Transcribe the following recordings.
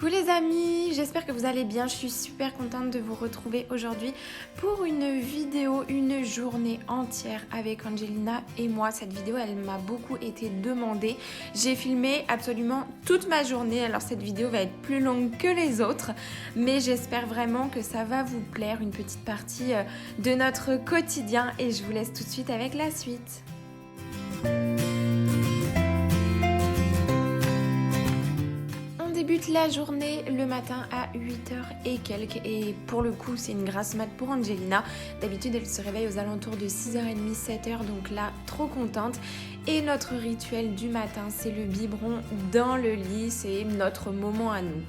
Coucou les amis, j'espère que vous allez bien. Je suis super contente de vous retrouver aujourd'hui pour une vidéo, une journée entière avec Angelina et moi. Cette vidéo, elle m'a beaucoup été demandée. J'ai filmé absolument toute ma journée, alors cette vidéo va être plus longue que les autres, mais j'espère vraiment que ça va vous plaire, une petite partie de notre quotidien, et je vous laisse tout de suite avec la suite. Débute la journée le matin à 8h et quelques, et pour le coup c'est une grasse mat pour Angelina. D'habitude elle se réveille aux alentours de 6h30, 7h, donc là trop contente. Et notre rituel du matin, c'est le biberon dans le lit, c'est notre moment à nous.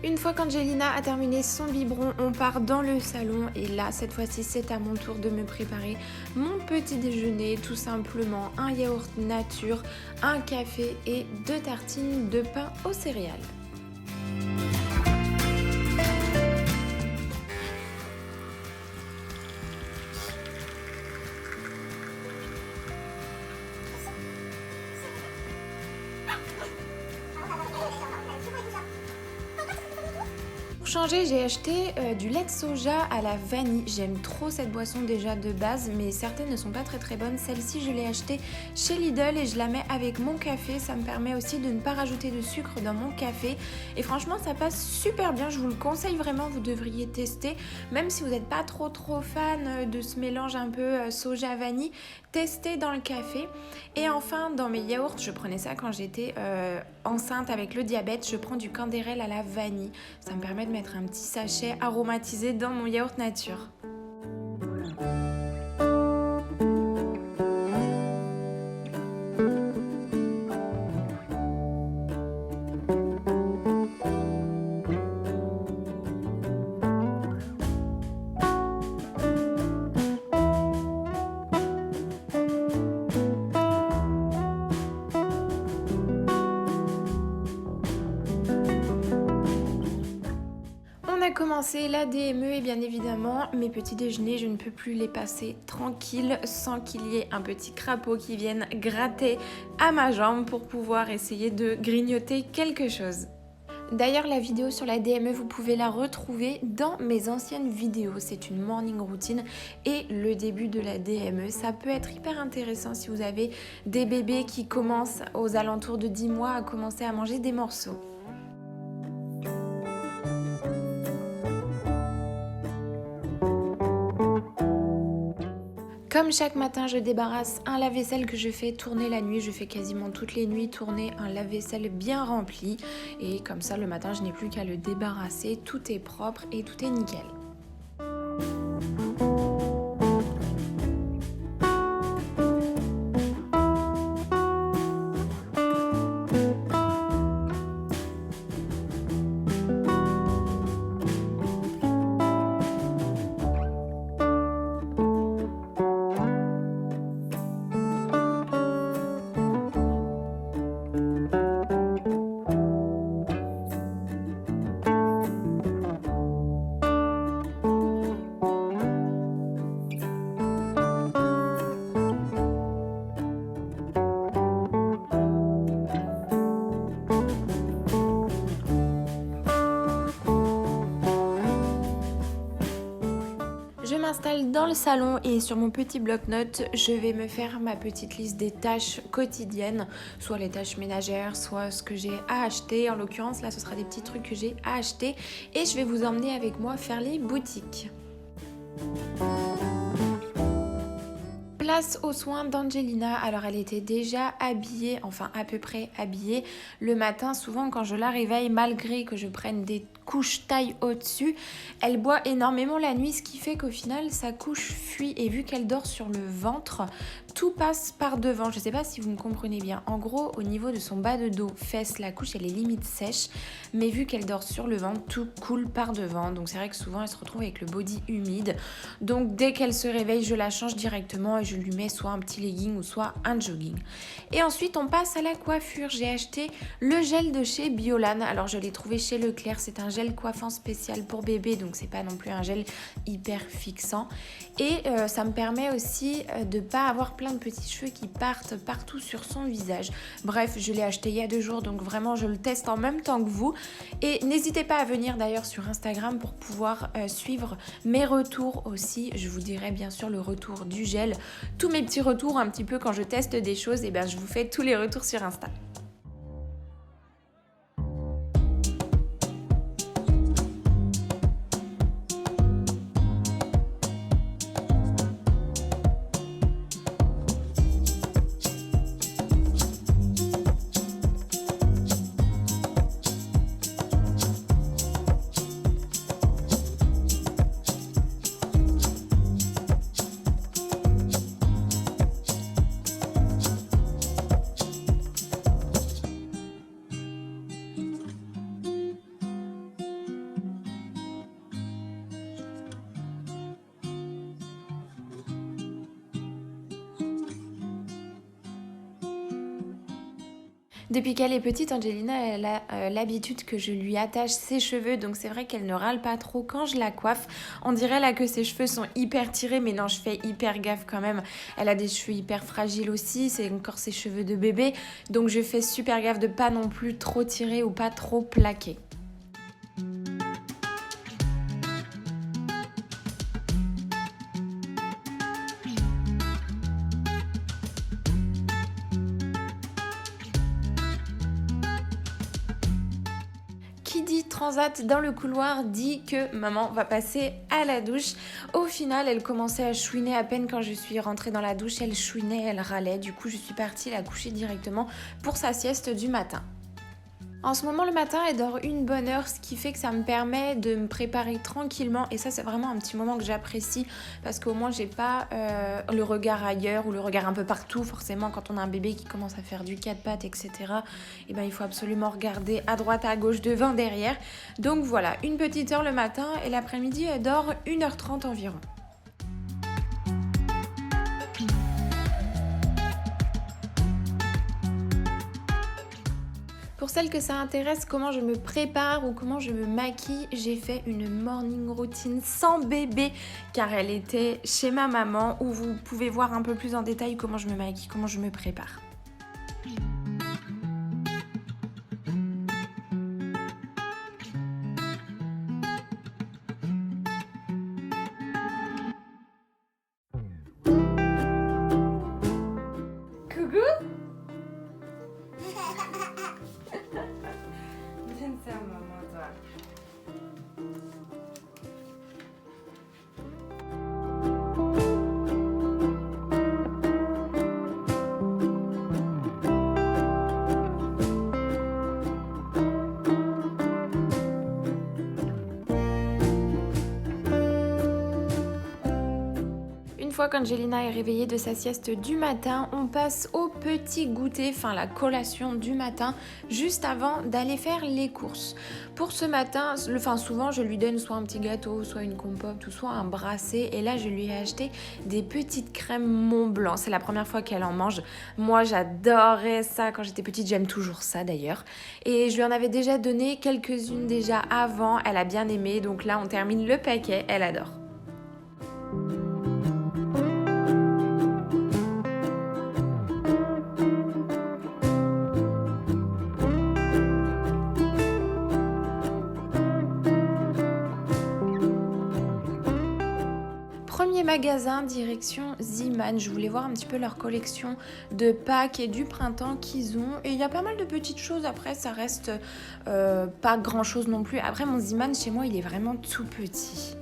Une fois qu'Angelina a terminé son biberon, on part dans le salon et là, cette fois-ci, c'est à mon tour de me préparer mon petit déjeuner. Tout simplement un yaourt nature, un café et 2 tartines de pain aux céréales. Pour changer, j'ai acheté du lait de soja à la vanille. J'aime trop cette boisson déjà de base, mais certaines ne sont pas très bonnes. Celle-ci, je l'ai achetée chez Lidl et je la mets avec mon café. Ça me permet aussi de ne pas rajouter de sucre dans mon café. Et franchement, ça passe super bien. Je vous le conseille vraiment, vous devriez tester. Même si vous n'êtes pas trop fan de ce mélange un peu soja-vanille, testez dans le café. Et enfin, dans mes yaourts, je prenais ça quand j'étais enceinte avec le diabète. Je prends du Canderel à la vanille. Ça me permet de mettre un petit sachet aromatisé dans mon yaourt nature. On a commencé la DME et bien évidemment mes petits déjeuners, je ne peux plus les passer tranquilles sans qu'il y ait un petit crapaud qui vienne gratter à ma jambe pour pouvoir essayer de grignoter quelque chose. D'ailleurs, la vidéo sur la DME, vous pouvez la retrouver dans mes anciennes vidéos. C'est une morning routine et le début de la DME. Ça peut être hyper intéressant si vous avez des bébés qui commencent aux alentours de 10 mois à commencer à manger des morceaux. Comme chaque matin, je débarrasse un lave-vaisselle que je fais tourner la nuit. Je fais quasiment toutes les nuits tourner un lave-vaisselle bien rempli. Et comme ça, le matin, je n'ai plus qu'à le débarrasser. Tout est propre et tout est nickel. Je m'installe dans le salon et sur mon petit bloc-notes, je vais me faire ma petite liste des tâches quotidiennes, soit les tâches ménagères, soit ce que j'ai à acheter. En l'occurrence, là, ce sera des petits trucs que j'ai à acheter et je vais vous emmener avec moi faire les boutiques. Place aux soins d'Angelina. Alors elle était déjà habillée, enfin à peu près habillée. Le matin, souvent quand je la réveille, malgré que je prenne des couche taille au-dessus. Elle boit énormément la nuit, ce qui fait qu'au final sa couche fuit, et vu qu'elle dort sur le ventre, tout passe par devant. Je sais pas si vous me comprenez bien. En gros, au niveau de son bas de dos, fesses, la couche elle est limite sèche, mais vu qu'elle dort sur le ventre, tout coule par devant. Donc c'est vrai que souvent elle se retrouve avec le body humide. Donc dès qu'elle se réveille, je la change directement et je lui mets soit un petit legging ou soit un jogging. Et ensuite on passe à la coiffure. J'ai acheté le gel de chez Biolan. Alors je l'ai trouvé chez Leclerc. C'est un gel coiffant spécial pour bébé, donc c'est pas non plus un gel hyper fixant. Et ça me permet aussi de pas avoir plein de petits cheveux qui partent partout sur son visage. Bref, je l'ai acheté il y a 2 jours, donc vraiment je le teste en même temps que vous. Et n'hésitez pas à venir d'ailleurs sur Instagram pour pouvoir suivre mes retours aussi. Je vous dirai bien sûr le retour du gel. Tous mes petits retours un petit peu quand je teste des choses, et ben je vous fais tous les retours sur Insta. Depuis qu'elle est petite, Angelina, elle a l'habitude que je lui attache ses cheveux, donc c'est vrai qu'elle ne râle pas trop quand je la coiffe. On dirait là que ses cheveux sont hyper tirés, mais non, je fais hyper gaffe quand même. Elle a des cheveux hyper fragiles aussi, c'est encore ses cheveux de bébé, donc je fais super gaffe de pas non plus trop tirer ou pas trop plaquer. Qui dit transat dans le couloir dit que maman va passer à la douche. Au final, elle commençait à chouiner à peine quand je suis rentrée dans la douche. Elle chouinait, elle râlait. Du coup, je suis partie la coucher directement pour sa sieste du matin. En ce moment, le matin, elle dort une bonne heure, ce qui fait que ça me permet de me préparer tranquillement. Et ça, c'est vraiment un petit moment que j'apprécie parce qu'au moins, j'ai pas le regard ailleurs ou le regard un peu partout. Forcément, quand on a un bébé qui commence à faire du 4 pattes, etc., et ben, il faut absolument regarder à droite, à gauche, devant, derrière. Donc voilà, une petite heure le matin et l'après-midi, elle dort 1h30 environ. Pour celles que ça intéresse, comment je me prépare ou comment je me maquille, j'ai fait une morning routine sans bébé car elle était chez ma maman où vous pouvez voir un peu plus en détail comment je me maquille, comment je me prépare. Coucou. Viens ça, maman, toi. Une fois qu'Angelina est réveillée de sa sieste du matin, on passe au petit goûter, enfin la collation du matin, juste avant d'aller faire les courses. Pour ce matin, souvent je lui donne soit un petit gâteau, soit une compote ou soit un brassé. Et là, je lui ai acheté des petites crèmes Mont Blanc. C'est la première fois qu'elle en mange. Moi, j'adorais ça quand j'étais petite. J'aime toujours ça d'ailleurs. Et je lui en avais déjà donné quelques-unes déjà avant. Elle a bien aimé. Donc là, on termine le paquet. Elle adore. Premier magasin, direction Zeeman. Je voulais voir un petit peu leur collection de Pâques et du printemps qu'ils ont. Et il y a pas mal de petites choses. Après, ça reste pas grand chose non plus. Après, mon Zeeman chez moi, il est vraiment tout petit.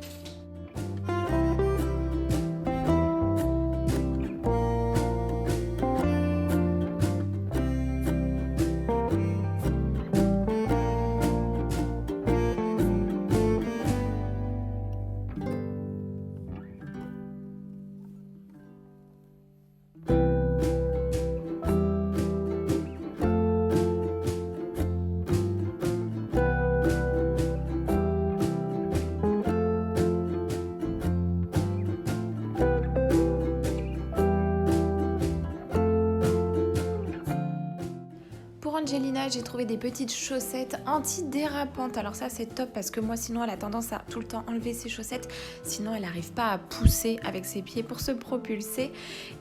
Angelina, j'ai trouvé des petites chaussettes antidérapantes. Alors ça c'est top parce que moi sinon elle a tendance à tout le temps enlever ses chaussettes. Sinon elle n'arrive pas à pousser avec ses pieds pour se propulser.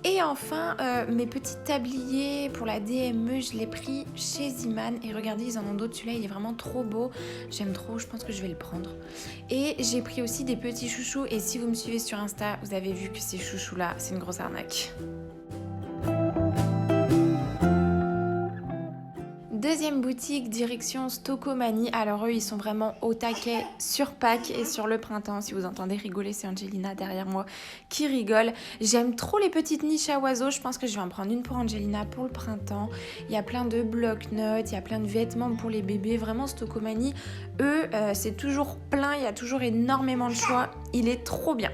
Et enfin mes petits tabliers pour la DME, je l'ai pris chez Ziman. Et regardez, ils en ont d'autres. Celui-là il est vraiment trop beau. J'aime trop, je pense que je vais le prendre. Et j'ai pris aussi des petits chouchous. Et si vous me suivez sur Insta, vous avez vu que ces chouchous là, c'est une grosse arnaque. Deuxième boutique, direction Stocomanie. Alors eux, ils sont vraiment au taquet sur Pâques et sur le printemps. Si vous entendez rigoler, c'est Angelina derrière moi qui rigole. J'aime trop les petites niches à oiseaux. Je pense que je vais en prendre une pour Angelina pour le printemps. Il y a plein de bloc-notes, il y a plein de vêtements pour les bébés. Vraiment, Stocomanie, eux, c'est toujours plein. Il y a toujours énormément de choix. Il est trop bien.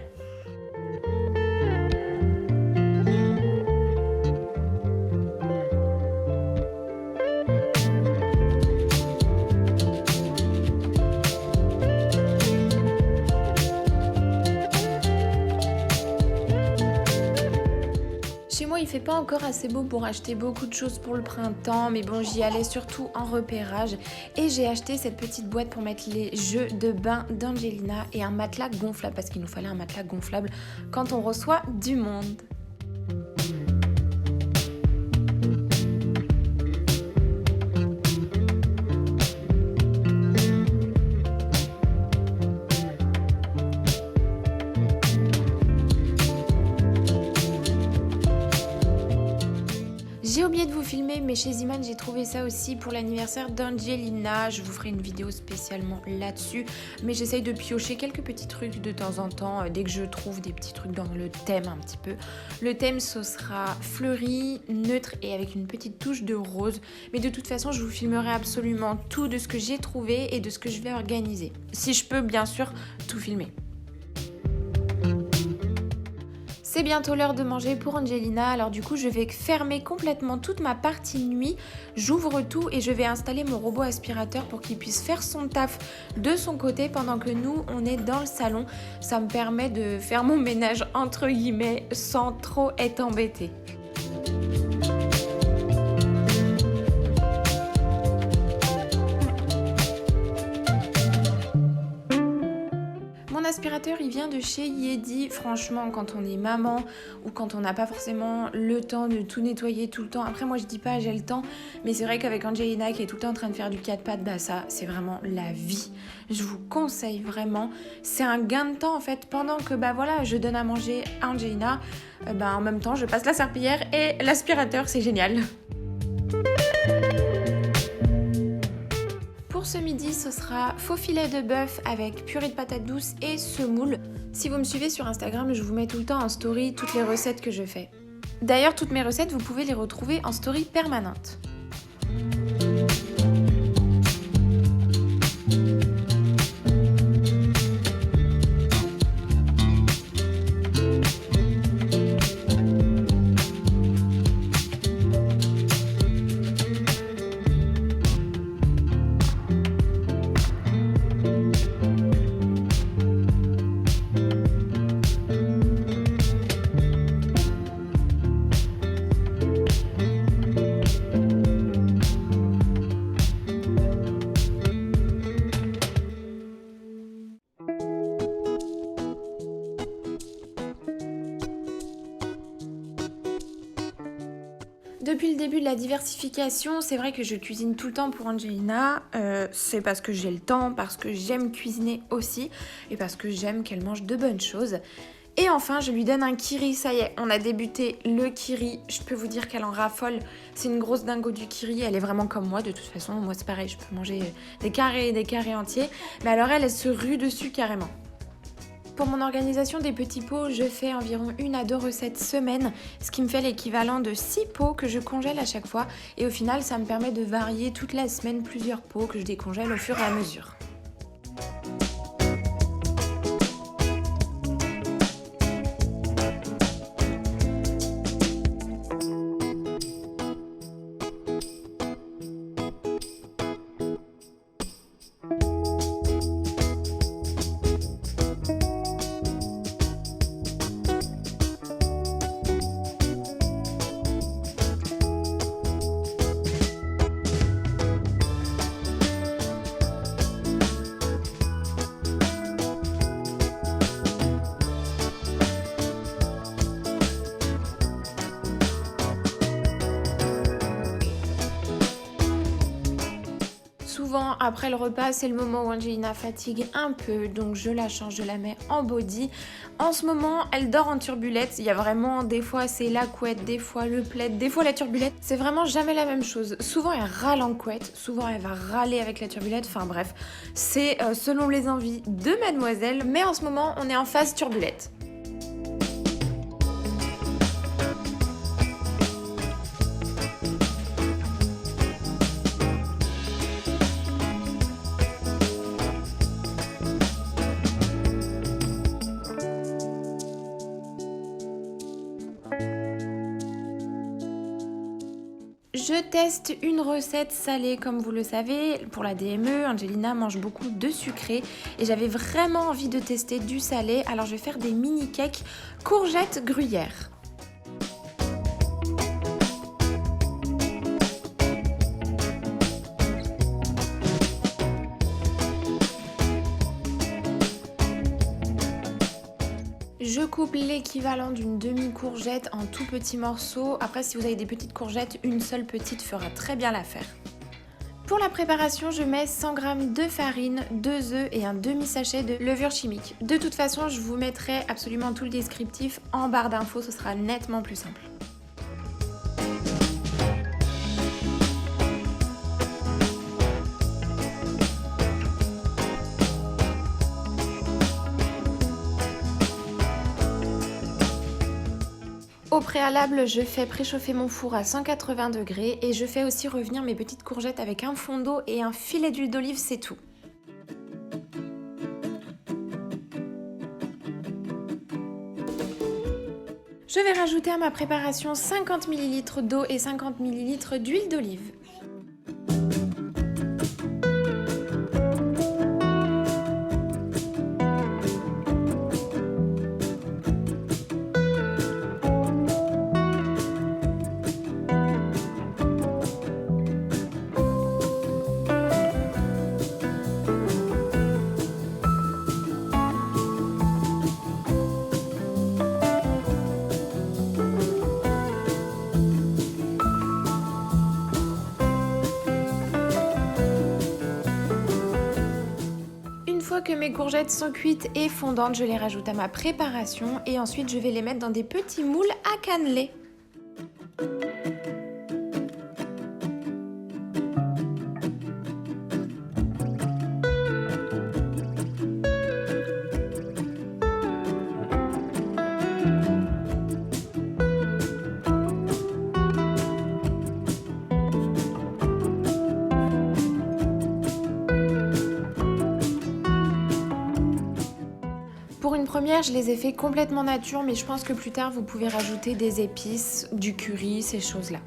Chez moi, il fait pas encore assez beau pour acheter beaucoup de choses pour le printemps, mais bon, j'y allais surtout en repérage et j'ai acheté cette petite boîte pour mettre les jeux de bain d'Angelina et un matelas gonflable parce qu'il nous fallait un matelas gonflable quand on reçoit du monde. J'ai oublié de vous filmer, mais chez Ziman, j'ai trouvé ça aussi pour l'anniversaire d'Angelina. Je vous ferai une vidéo spécialement là-dessus, mais j'essaye de piocher quelques petits trucs de temps en temps, dès que je trouve des petits trucs dans le thème un petit peu. Le thème, ce sera fleuri, neutre et avec une petite touche de rose. Mais de toute façon, je vous filmerai absolument tout de ce que j'ai trouvé et de ce que je vais organiser. Si je peux, bien sûr, tout filmer. C'est bientôt l'heure de manger pour Angelina, alors du coup je vais fermer complètement toute ma partie nuit, j'ouvre tout et je vais installer mon robot aspirateur pour qu'il puisse faire son taf de son côté pendant que nous on est dans le salon. Ça me permet de faire mon ménage entre guillemets sans trop être embêtée. Mon aspirateur il vient de chez Yedi. Franchement, quand on est maman ou quand on n'a pas forcément le temps de tout nettoyer tout le temps, après moi je dis pas j'ai le temps, mais c'est vrai qu'avec Angelina qui est tout le temps en train de faire du 4 pattes, bah ça c'est vraiment la vie. Je vous conseille vraiment, c'est un gain de temps en fait pendant que bah voilà je donne à manger à Angelina, en même temps je passe la serpillière et l'aspirateur, c'est génial. Pour ce midi, ce sera faux filet de bœuf avec purée de patates douces et semoule. Si vous me suivez sur Instagram, je vous mets tout le temps en story toutes les recettes que je fais. D'ailleurs, toutes mes recettes, vous pouvez les retrouver en story permanente. Depuis le début de la diversification, c'est vrai que je cuisine tout le temps pour Angelina. C'est parce que j'ai le temps, parce que j'aime cuisiner aussi et parce que j'aime qu'elle mange de bonnes choses. Et enfin, je lui donne un kiri. Ça y est, on a débuté le kiri. Je peux vous dire qu'elle en raffole. C'est une grosse dingo du kiri. Elle est vraiment comme moi de toute façon. Moi, c'est pareil, je peux manger des carrés entiers. Mais alors elle se rue dessus carrément. Pour mon organisation des petits pots, je fais environ 1 à 2 recettes semaine, ce qui me fait l'équivalent de 6 pots que je congèle à chaque fois. Et au final, ça me permet de varier toute la semaine plusieurs pots que je décongèle au fur et à mesure. après le repas, c'est le moment où Angelina fatigue un peu, donc je la change, je la mets en body. En ce moment, elle dort en turbulette. Il y a vraiment, des fois c'est la couette, des fois le plaid, des fois la turbulette. C'est vraiment jamais la même chose. Souvent elle râle en couette, souvent elle va râler avec la turbulette. Enfin bref, c'est selon les envies de mademoiselle. Mais en ce moment, on est en phase turbulette. Je teste une recette salée, comme vous le savez, pour la DME. Angelina mange beaucoup de sucré et j'avais vraiment envie de tester du salé. Alors je vais faire des mini cakes courgettes gruyère. Je coupe l'équivalent d'une demi-courgette en tout petits morceaux. Après, si vous avez des petites courgettes, une seule petite fera très bien l'affaire. Pour la préparation, je mets 100 g de farine, 2 œufs et un demi-sachet de levure chimique. De toute façon, je vous mettrai absolument tout le descriptif en barre d'infos, ce sera nettement plus simple. Au préalable, je fais préchauffer mon four à 180 degrés et je fais aussi revenir mes petites courgettes avec un fond d'eau et un filet d'huile d'olive, c'est tout. Je vais rajouter à ma préparation 50 ml d'eau et 50 ml d'huile d'olive. Une fois que mes courgettes sont cuites et fondantes, je les rajoute à ma préparation et ensuite je vais les mettre dans des petits moules à cannelé. Pour une première, je les ai fait complètement nature, mais je pense que plus tard, vous pouvez rajouter des épices, du curry, ces choses-là.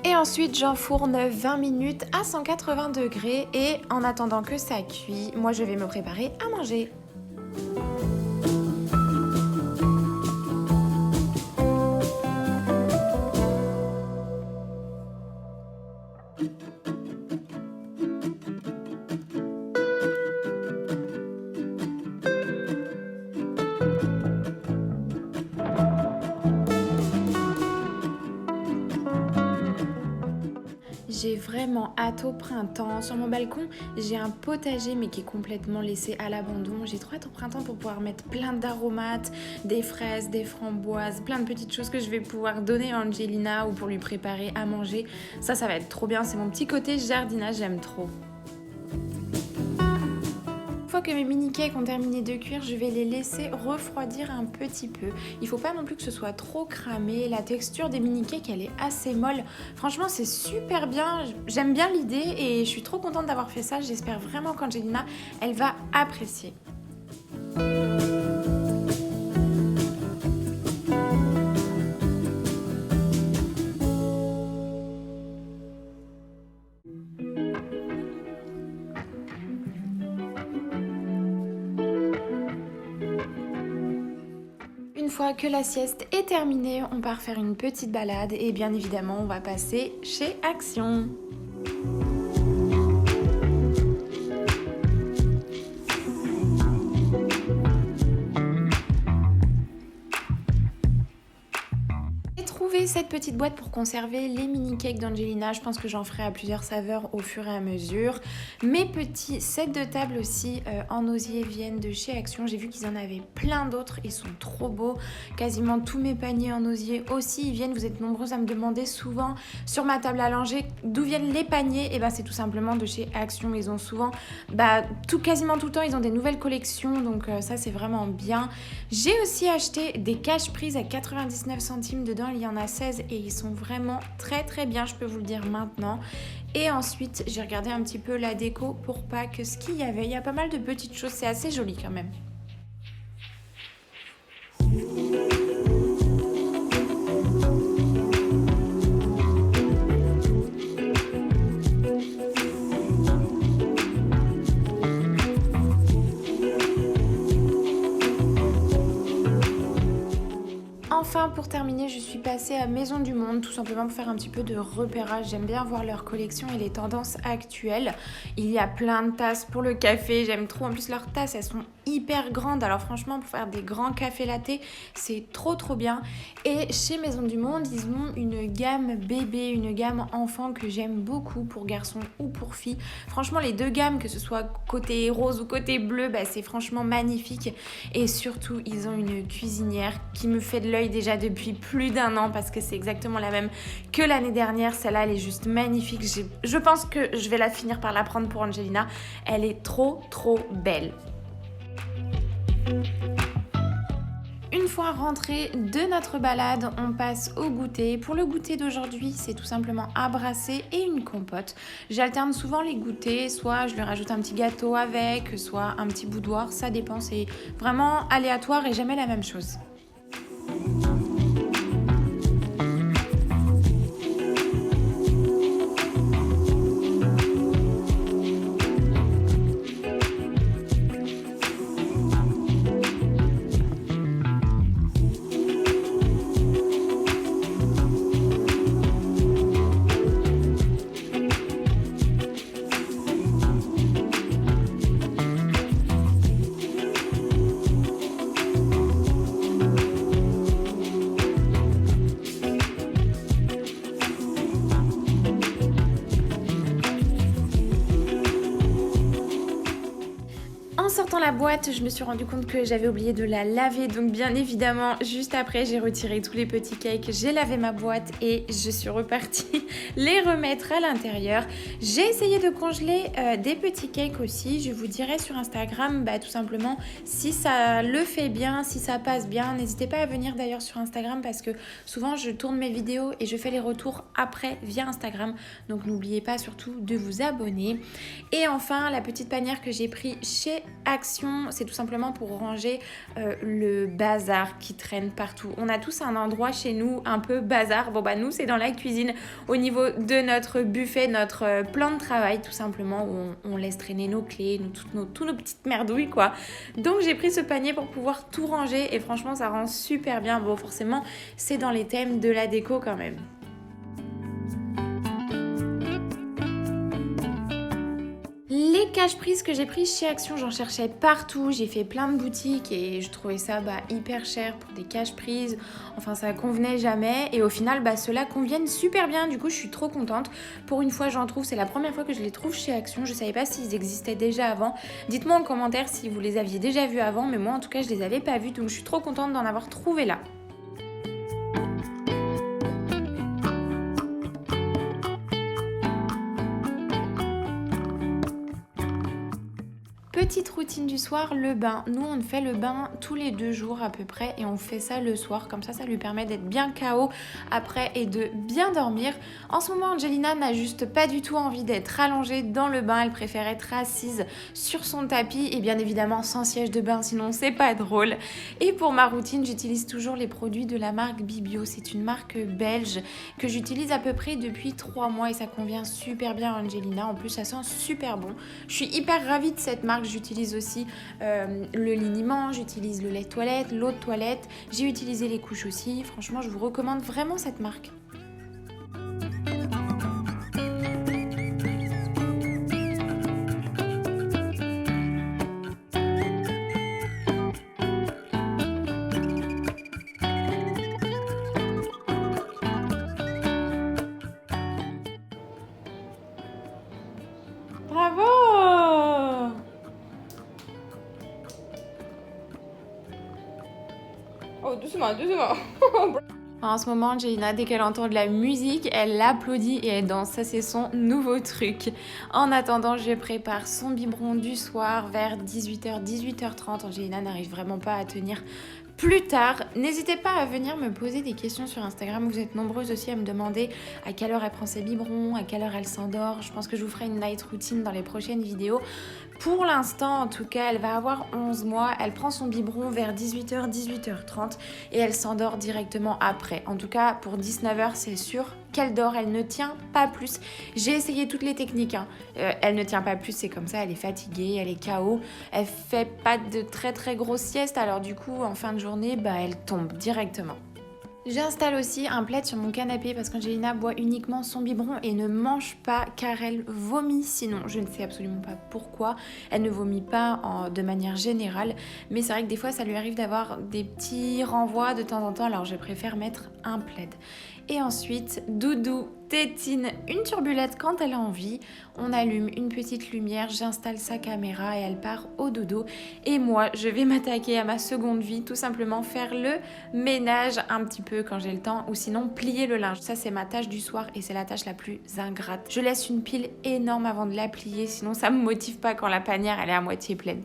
Et ensuite, j'enfourne 20 minutes à 180 degrés et en attendant que ça cuit, moi je vais me préparer à manger. J'ai vraiment hâte au printemps. Sur mon balcon, j'ai un potager mais qui est complètement laissé à l'abandon. J'ai trop hâte au printemps pour pouvoir mettre plein d'aromates, des fraises, des framboises, plein de petites choses que je vais pouvoir donner à Angelina ou pour lui préparer à manger. Ça va être trop bien. C'est mon petit côté jardinage, j'aime trop. Une fois que mes mini cakes ont terminé de cuire, je vais les laisser refroidir un petit peu. Il faut pas non plus que ce soit trop cramé. La texture des mini cakes, elle est assez molle. Franchement, c'est super bien. J'aime bien l'idée et je suis trop contente d'avoir fait ça. J'espère vraiment qu'Angelina, elle va apprécier. Une fois que la sieste est terminée, on part faire une petite balade et bien évidemment, on va passer chez Action. cette petite boîte pour conserver les mini cakes d'Angelina. Je pense que j'en ferai à plusieurs saveurs au fur et à mesure. Mes petits sets de table aussi en osier viennent de chez Action. J'ai vu qu'ils en avaient plein d'autres, ils sont trop beaux. Quasiment tous mes paniers en osier aussi, ils viennent. Vous êtes nombreux à me demander souvent sur ma table à langer d'où viennent les paniers. Et ben c'est tout simplement de chez Action. Ils ont souvent, quasiment tout le temps, ils ont des nouvelles collections. Donc ça c'est vraiment bien. J'ai aussi acheté des cache-prises à 99 centimes. Dedans il y en a 16 et ils sont vraiment très très bien, je peux vous le dire maintenant. Et ensuite j'ai regardé un petit peu la déco pour Pâques, ce qu'il y avait. Il y a pas mal de petites choses, c'est assez joli quand même. Enfin, pour terminer, je suis passée à Maison du Monde, tout simplement pour faire un petit peu de repérage. J'aime bien voir leur collection et les tendances actuelles. Il y a plein de tasses pour le café, j'aime trop. En plus, leurs tasses, elles sont hyper grandes. Alors franchement, pour faire des grands cafés latte, c'est trop trop bien. Et chez Maison du Monde, ils ont une gamme bébé, une gamme enfant que j'aime beaucoup pour garçons ou pour filles. Franchement, les deux gammes, que ce soit côté rose ou côté bleu, c'est franchement magnifique. Et surtout, ils ont une cuisinière qui me fait de l'œil déjà depuis plus d'1 an parce que c'est exactement la même que l'année dernière. Celle-là, elle est juste magnifique. Je pense que je vais finir par la prendre pour Angelina. Elle est trop trop belle. Une fois rentré de notre balade, on passe au goûter. Pour le goûter d'aujourd'hui, c'est tout simplement un brassé et une compote. J'alterne souvent les goûters, soit je lui rajoute un petit gâteau avec, soit un petit boudoir, ça dépend, c'est vraiment aléatoire et jamais la même chose. En sortant la boîte, je me suis rendu compte que j'avais oublié de la laver. Donc bien évidemment, juste après, j'ai retiré tous les petits cakes, j'ai lavé ma boîte et je suis repartie les remettre à l'intérieur. J'ai essayé de congeler des petits cakes aussi. Je vous dirai sur Instagram, tout simplement, si ça le fait bien, si ça passe bien. N'hésitez pas à venir d'ailleurs sur Instagram parce que souvent, je tourne mes vidéos et je fais les retours après via Instagram. Donc n'oubliez pas surtout de vous abonner. Et enfin, la petite panière que j'ai pris chez Action, c'est tout simplement pour ranger le bazar qui traîne partout. On a tous un endroit chez nous un peu bazar. Nous c'est dans la cuisine au niveau de notre buffet, notre plan de travail tout simplement où on laisse traîner nos clés, toutes nos petites merdouilles quoi. Donc j'ai pris ce panier pour pouvoir tout ranger et franchement ça rend super bien. Forcément c'est dans les thèmes de la déco quand même. Les cache-prises que j'ai prises chez Action, j'en cherchais partout, j'ai fait plein de boutiques et je trouvais ça hyper cher pour des cache-prises, enfin ça convenait jamais et au final ceux-là conviennent super bien, du coup je suis trop contente. Pour une fois j'en trouve, c'est la première fois que je les trouve chez Action, je savais pas s'ils existaient déjà avant. Dites-moi en commentaire si vous les aviez déjà vus avant, mais moi en tout cas je les avais pas vus, donc je suis trop contente d'en avoir trouvé là. Petite routine du soir, le bain. Nous, on fait le bain tous les 2 jours à peu près et on fait ça le soir. Comme ça lui permet d'être bien KO après et de bien dormir. En ce moment, Angelina n'a juste pas du tout envie d'être allongée dans le bain. Elle préfère être assise sur son tapis et bien évidemment sans siège de bain, sinon c'est pas drôle. Et pour ma routine, j'utilise toujours les produits de la marque Bibio. C'est une marque belge que j'utilise à peu près depuis 3 mois et ça convient super bien à Angelina. En plus, ça sent super bon. Je suis hyper ravie de cette marque. J'utilise aussi le liniment, j'utilise le lait de toilette, l'eau de toilette, j'ai utilisé les couches aussi. Franchement, je vous recommande vraiment cette marque. Oh, doucement, doucement. En ce moment, Jaina, dès qu'elle entend de la musique, elle applaudit et elle danse. Ça, c'est son nouveau truc. En attendant, je prépare son biberon du soir vers 18h, 18h30. Jaina n'arrive vraiment pas à tenir plus tard. N'hésitez pas à venir me poser des questions sur Instagram. Vous êtes nombreuses aussi à me demander à quelle heure elle prend ses biberons, à quelle heure elle s'endort. Je pense que je vous ferai une night routine dans les prochaines vidéos. Pour l'instant, en tout cas, elle va avoir 11 mois. Elle prend son biberon vers 18h, 18h30 et elle s'endort directement après. En tout cas, pour 19h, c'est sûr qu'elle dort. Elle ne tient pas plus. J'ai essayé toutes les techniques. Elle ne tient pas plus, c'est comme ça. Elle est fatiguée, elle est KO. Elle fait pas de très très grosses siestes. Alors du coup, en fin de journée, elle tombe directement. J'installe aussi un plaid sur mon canapé parce qu'Angelina boit uniquement son biberon et ne mange pas car elle vomit sinon. Je ne sais absolument pas pourquoi. Elle ne vomit pas de manière générale, mais c'est vrai que des fois ça lui arrive d'avoir des petits renvois de temps en temps, alors je préfère mettre un plaid. Et ensuite, Doudou tétine une turbulette quand elle a envie. On allume une petite lumière, j'installe sa caméra et elle part au dodo. Et moi, je vais m'attaquer à ma seconde vie, tout simplement faire le ménage un petit peu quand j'ai le temps ou sinon plier le linge. Ça, c'est ma tâche du soir et c'est la tâche la plus ingrate. Je laisse une pile énorme avant de la plier, sinon ça me motive pas quand la panière elle est à moitié pleine.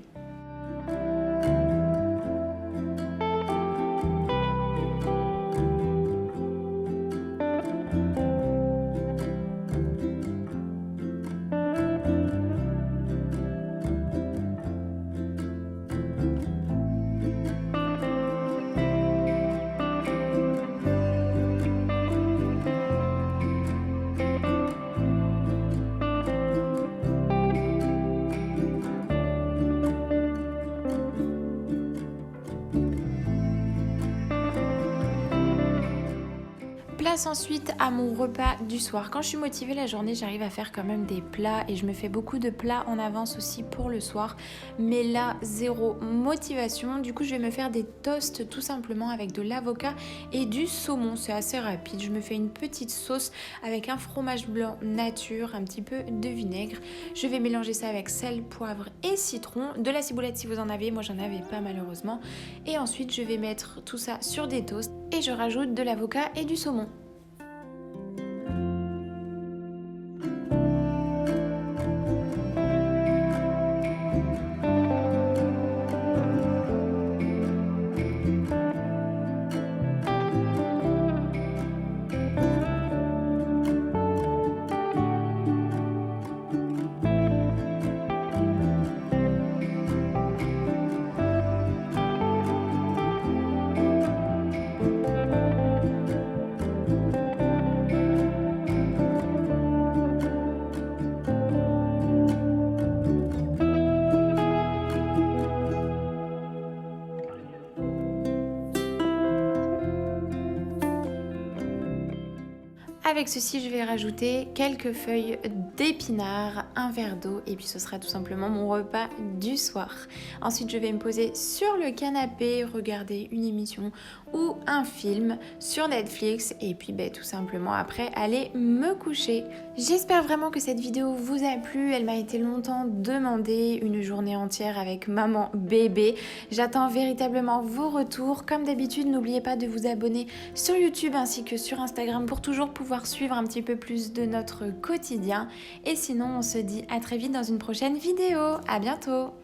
Place ensuite à mon repas du soir. Quand je suis motivée la journée, j'arrive à faire quand même des plats et je me fais beaucoup de plats en avance aussi pour le soir. Mais là, zéro motivation. Du coup, je vais me faire des toasts tout simplement avec de l'avocat et du saumon. C'est assez rapide. Je me fais une petite sauce avec un fromage blanc nature, un petit peu de vinaigre. Je vais mélanger ça avec sel, poivre et citron. De la ciboulette si vous en avez. Moi, j'en avais pas malheureusement. Et ensuite, je vais mettre tout ça sur des toasts et je rajoute de l'avocat et du saumon. Avec ceci, je vais rajouter quelques feuilles d'épinards, un verre d'eau et puis ce sera tout simplement mon repas du soir. Ensuite, je vais me poser sur le canapé, regarder une émission ou un film sur Netflix et puis tout simplement après aller me coucher. J'espère vraiment que cette vidéo vous a plu. Elle m'a été longtemps demandée, une journée entière avec maman bébé. J'attends véritablement vos retours. Comme d'habitude, n'oubliez pas de vous abonner sur YouTube ainsi que sur Instagram pour toujours pouvoir suivre un petit peu plus de notre quotidien. Et sinon, on se dit à très vite dans une prochaine vidéo. À bientôt!